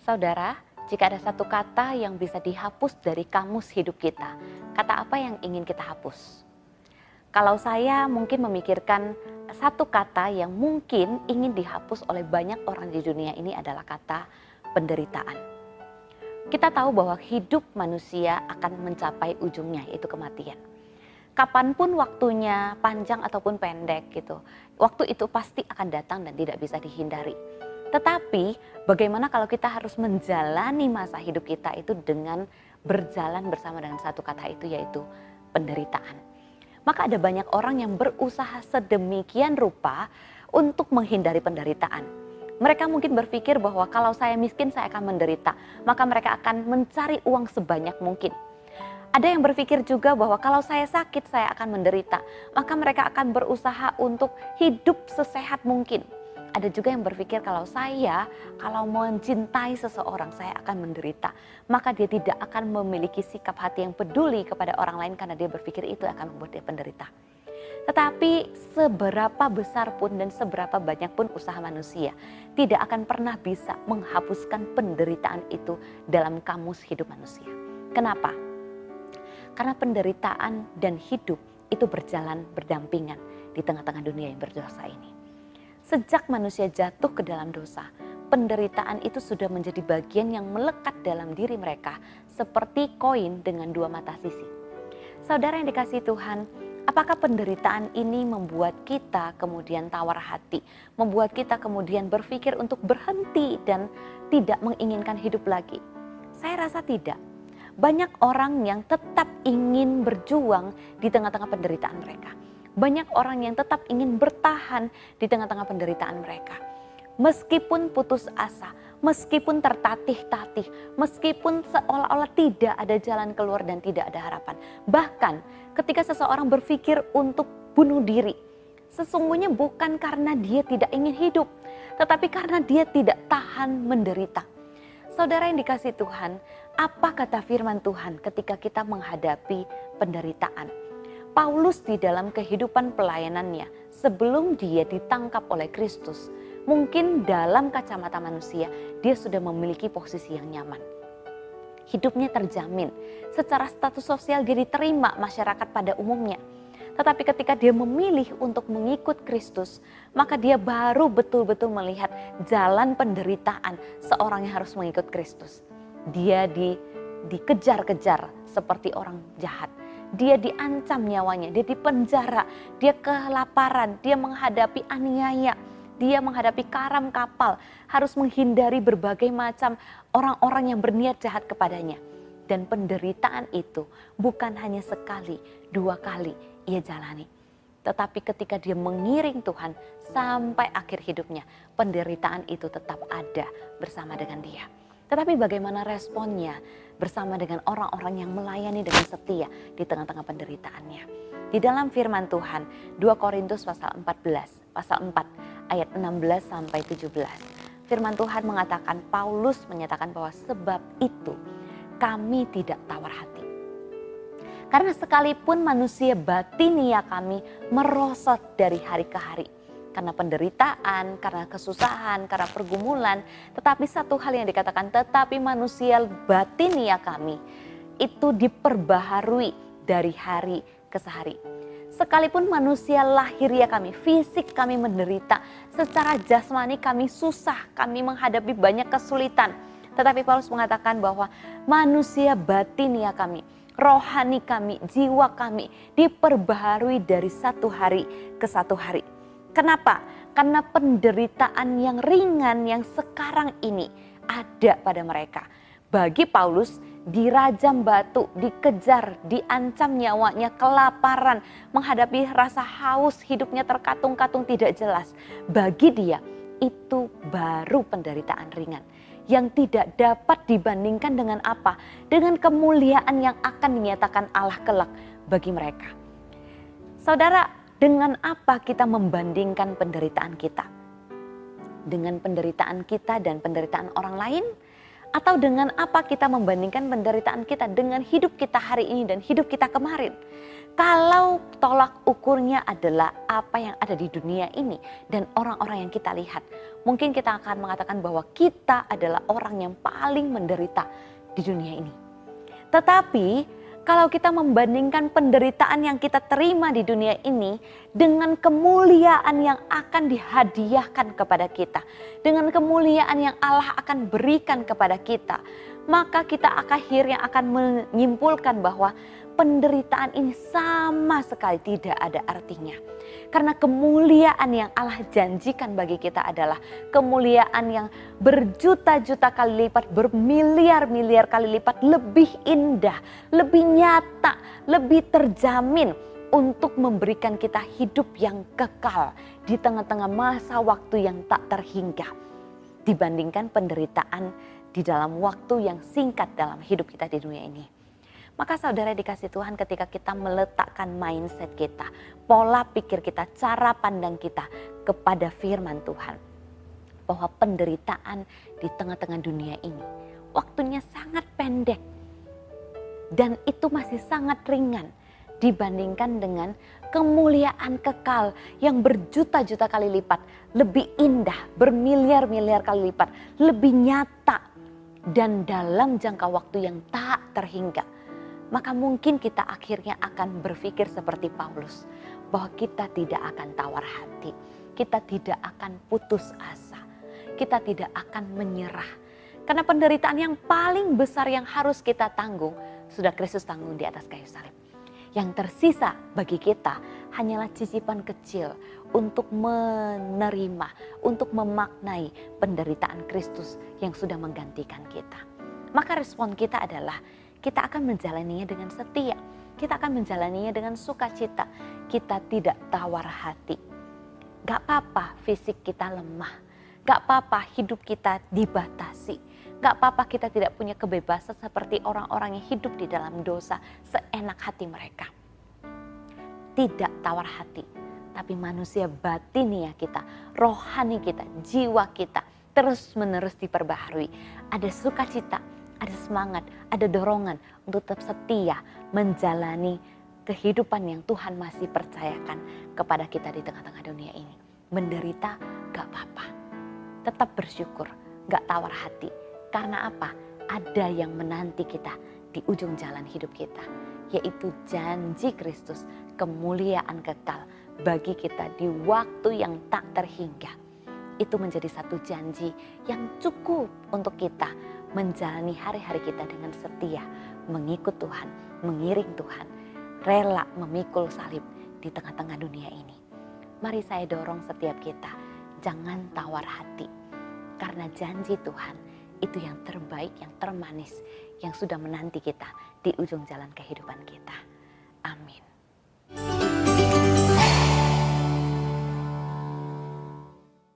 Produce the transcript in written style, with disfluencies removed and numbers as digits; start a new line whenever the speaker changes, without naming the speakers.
Saudara, jika ada satu kata yang bisa dihapus dari kamus hidup kita, kata apa yang ingin kita hapus? Kalau saya mungkin memikirkan satu kata yang mungkin ingin dihapus oleh banyak orang di dunia ini adalah kata penderitaan. Kita tahu bahwa hidup manusia akan mencapai ujungnya, yaitu kematian. Kapanpun waktunya panjang ataupun pendek gitu, waktu itu pasti akan datang dan tidak bisa dihindari. Tetapi bagaimana kalau kita harus menjalani masa hidup kita itu dengan berjalan bersama dengan satu kata itu, yaitu penderitaan. Maka ada banyak orang yang berusaha sedemikian rupa untuk menghindari penderitaan. Mereka mungkin berpikir bahwa kalau saya miskin saya akan menderita, maka mereka akan mencari uang sebanyak mungkin. Ada yang berpikir juga bahwa kalau saya sakit saya akan menderita, maka mereka akan berusaha untuk hidup sesehat mungkin. Ada juga yang berpikir kalau mencintai seseorang saya akan menderita, maka dia tidak akan memiliki sikap hati yang peduli kepada orang lain karena dia berpikir itu akan membuat dia penderita. Tetapi seberapa besar pun dan seberapa banyak pun usaha manusia tidak akan pernah bisa menghapuskan penderitaan itu dalam kamus hidup manusia. Kenapa? Karena penderitaan dan hidup itu berjalan berdampingan di tengah-tengah dunia yang berdosa ini. Sejak manusia jatuh ke dalam dosa, penderitaan itu sudah menjadi bagian yang melekat dalam diri mereka seperti koin dengan dua mata sisi. Saudara yang dikasihi Tuhan, apakah penderitaan ini membuat kita kemudian tawar hati, membuat kita kemudian berpikir untuk berhenti dan tidak menginginkan hidup lagi? Saya rasa tidak. Banyak orang yang tetap ingin berjuang di tengah-tengah penderitaan mereka. Banyak orang yang tetap ingin bertahan di tengah-tengah penderitaan mereka. Meskipun putus asa, meskipun tertatih-tatih, meskipun seolah-olah tidak ada jalan keluar dan tidak ada harapan. Bahkan ketika seseorang berpikir untuk bunuh diri, sesungguhnya bukan karena dia tidak ingin hidup, tetapi karena dia tidak tahan menderita. Saudara yang dikasihi Tuhan, apa kata firman Tuhan ketika kita menghadapi penderitaan? Paulus di dalam kehidupan pelayanannya sebelum dia ditangkap oleh Kristus, mungkin dalam kacamata manusia dia sudah memiliki posisi yang nyaman. Hidupnya terjamin, secara status sosial dia diterima masyarakat pada umumnya. Tetapi ketika dia memilih untuk mengikut Kristus, maka dia baru betul-betul melihat jalan penderitaan seorang yang harus mengikut Kristus. Dia dikejar-kejar seperti orang jahat. Dia diancam nyawanya, dia dipenjara, dia kelaparan, dia menghadapi aniaya, dia menghadapi karam kapal, harus menghindari berbagai macam orang-orang yang berniat jahat kepadanya. Dan penderitaan itu bukan hanya sekali, dua kali ia jalani. Tetapi ketika dia mengiring Tuhan sampai akhir hidupnya, penderitaan itu tetap ada bersama dengan dia. Tetapi bagaimana responnya bersama dengan orang-orang yang melayani dengan setia di tengah-tengah penderitaannya. Di dalam firman Tuhan, 2 Korintus pasal 4 ayat 16 sampai 17. Firman Tuhan mengatakan, Paulus menyatakan bahwa sebab itu kami tidak tawar hati. Karena sekalipun manusia batinia kami merosot dari hari ke hari. Karena penderitaan, karena kesusahan, karena pergumulan. Tetapi satu hal yang dikatakan, tetapi manusia batinia kami itu diperbaharui dari hari ke hari. Sekalipun manusia lahiriah kami, fisik kami menderita, secara jasmani kami susah, kami menghadapi banyak kesulitan. Tetapi Paulus mengatakan bahwa manusia batinia kami, rohani kami, jiwa kami diperbaharui dari satu hari ke satu hari. Kenapa? Karena penderitaan yang ringan yang sekarang ini ada pada mereka. Bagi Paulus, dirajam batu, dikejar, diancam nyawanya, kelaparan, menghadapi rasa haus, hidupnya terkatung-katung tidak jelas. Bagi dia, itu baru penderitaan ringan. Yang tidak dapat dibandingkan dengan apa? Dengan kemuliaan yang akan dinyatakan Allah kelak bagi mereka. Saudara, dengan apa kita membandingkan penderitaan kita? Dengan penderitaan kita dan penderitaan orang lain? Atau dengan apa kita membandingkan penderitaan kita dengan hidup kita hari ini dan hidup kita kemarin? Kalau tolak ukurnya adalah apa yang ada di dunia ini dan orang-orang yang kita lihat, mungkin kita akan mengatakan bahwa kita adalah orang yang paling menderita di dunia ini. Tetapi kalau kita membandingkan penderitaan yang kita terima di dunia ini dengan kemuliaan yang akan dihadiahkan kepada kita, dengan kemuliaan yang Allah akan berikan kepada kita, maka kita akhirnya akan menyimpulkan bahwa penderitaan ini sama sekali tidak ada artinya. Karena kemuliaan yang Allah janjikan bagi kita adalah kemuliaan yang berjuta-juta kali lipat, bermiliar-miliar kali lipat lebih indah, lebih nyata, lebih terjamin untuk memberikan kita hidup yang kekal di tengah-tengah masa waktu yang tak terhingga. Dibandingkan penderitaan di dalam waktu yang singkat dalam hidup kita di dunia ini. Maka saudara dikasih Tuhan, ketika kita meletakkan mindset kita, pola pikir kita, cara pandang kita kepada firman Tuhan, bahwa penderitaan di tengah-tengah dunia ini waktunya sangat pendek dan itu masih sangat ringan dibandingkan dengan kemuliaan kekal yang berjuta-juta kali lipat, lebih indah, bermiliar-miliar kali lipat, lebih nyata dan dalam jangka waktu yang tak terhingga. Maka mungkin kita akhirnya akan berpikir seperti Paulus, bahwa kita tidak akan tawar hati, kita tidak akan putus asa, kita tidak akan menyerah. Karena penderitaan yang paling besar yang harus kita tanggung, sudah Kristus tanggung di atas kayu salib. Yang tersisa bagi kita hanyalah cicipan kecil untuk menerima, untuk memaknai penderitaan Kristus yang sudah menggantikan kita. Maka respon kita adalah, kita akan menjalaninya dengan setia. Kita akan menjalaninya dengan sukacita. Kita tidak tawar hati. Gak apa-apa fisik kita lemah. Gak apa-apa hidup kita dibatasi. Gak apa-apa kita tidak punya kebebasan seperti orang-orang yang hidup di dalam dosa seenak hati mereka. Tidak tawar hati. Tapi manusia batinia kita, rohani kita, jiwa kita terus-menerus diperbaharui. Ada sukacita, ada semangat, ada dorongan untuk tetap setia menjalani kehidupan yang Tuhan masih percayakan kepada kita di tengah-tengah dunia ini. Menderita gak apa-apa, tetap bersyukur, gak tawar hati. Karena apa? Ada yang menanti kita di ujung jalan hidup kita, yaitu janji Kristus, kemuliaan kekal bagi kita di waktu yang tak terhingga. Itu menjadi satu janji yang cukup untuk kita menjalani hari-hari kita dengan setia, mengikut Tuhan, mengiring Tuhan, rela memikul salib di tengah-tengah dunia ini. Mari saya dorong setiap kita, jangan tawar hati. Karena janji Tuhan itu yang terbaik, yang termanis, yang sudah menanti kita di ujung jalan kehidupan kita. Amin.